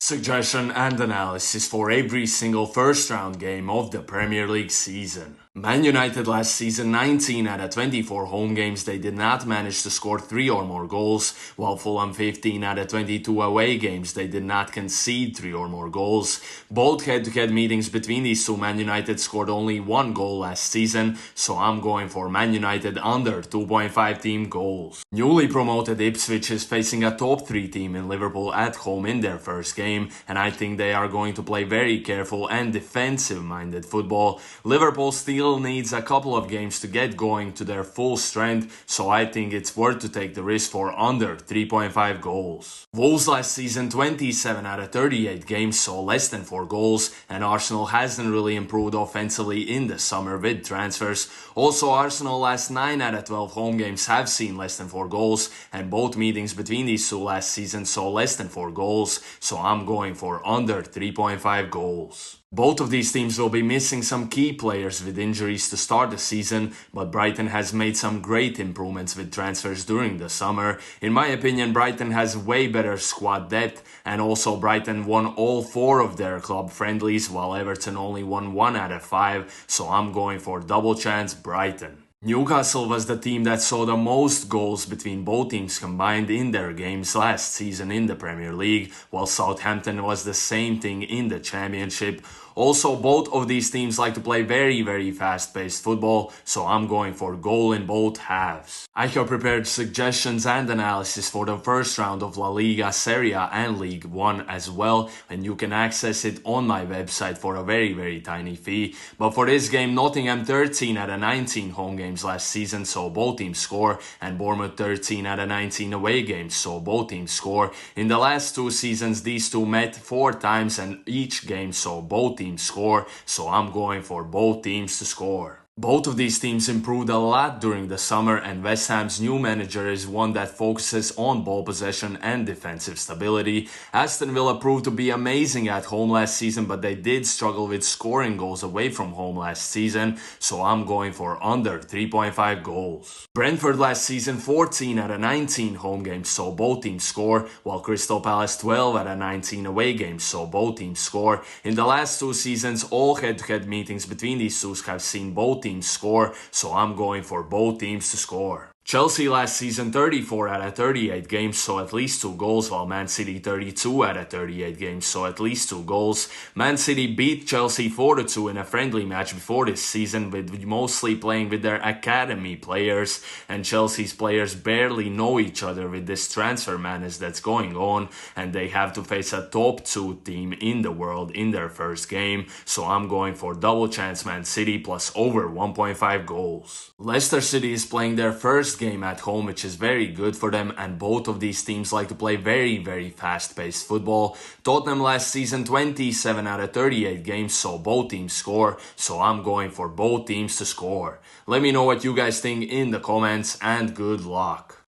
Suggestion and analysis for every single first round game of the Premier League season. Man United last season, 19 out of 24 home games, they did not manage to score 3 or more goals, while Fulham 15 out of 22 away games, they did not concede 3 or more goals. Both head-to-head meetings between these two, Man United scored only 1 goal last season, so I'm going for Man United under 2.5 team goals. Newly promoted Ipswich is facing a top 3 team in Liverpool at home in their first game, and I think they are going to play very careful and defensive-minded football. Liverpool still needs a couple of games to get going to their full strength, so I think it's worth to take the risk for under 3.5 goals. Wolves last season, 27 out of 38 games, saw less than 4 goals, and Arsenal hasn't really improved offensively in the summer with transfers. Also, Arsenal last 9 out of 12 home games have seen less than 4 goals, and both meetings between these two last season saw less than 4 goals, so I'm going for under 3.5 goals. Both of these teams will be missing some key players with injuries to start the season, but Brighton has made some great improvements with transfers during the summer. In my opinion, Brighton has way better squad depth, and also Brighton won all 4 of their club friendlies, while Everton only won 1 out of 5, so I'm going for double chance Brighton. Newcastle was the team that saw the most goals between both teams combined in their games last season in the Premier League, while Southampton was the same thing in the Championship. Also, both of these teams like to play very fast-paced football, so I'm going for goal in both halves. I have prepared suggestions and analysis for the first round of LaLiga, Serie and Ligue 1 as well, and you can access it on my website for a very tiny fee. But for this game, Nottingham 13 out of 19 home games last season, so both teams score, and Bournemouth 13 out of 19 away games, so both teams score. In the last 2 seasons, these two met 4 times and each game saw both teams score, so I'm going for both teams to score. Both of these teams improved a lot during the summer, and West Ham's new manager is one that focuses on ball possession and defensive stability. Aston Villa proved to be amazing at home last season, but they did struggle with scoring goals away from home last season, so I'm going for under 3.5 goals. Brentford last season, 14 out of 19 home games saw both teams score, while Crystal Palace 12 out of 19 away games saw both teams score. In the last 2 seasons, all head-to-head meetings between these two have seen both teams score, so I'm going for both teams to score. Chelsea last season, 34 out of 38 games saw at least 2 goals, while Man City 32 out of 38 games saw at least 2 goals. Man City beat Chelsea 4-2 in a friendly match before this season, with mostly playing with their academy players, and Chelsea's players barely know each other with this transfer madness that's going on, and they have to face a top 2 team in the world in their first game, so I'm going for double chance Man City plus over 1.5 goals. Leicester City is playing their first game at home, which is very good for them, and both of these teams like to play very fast-paced football. Tottenham last season, 27 out of 38 games saw both teams score, so I'm going for both teams to score. Let me know what you guys think in the comments, and good luck.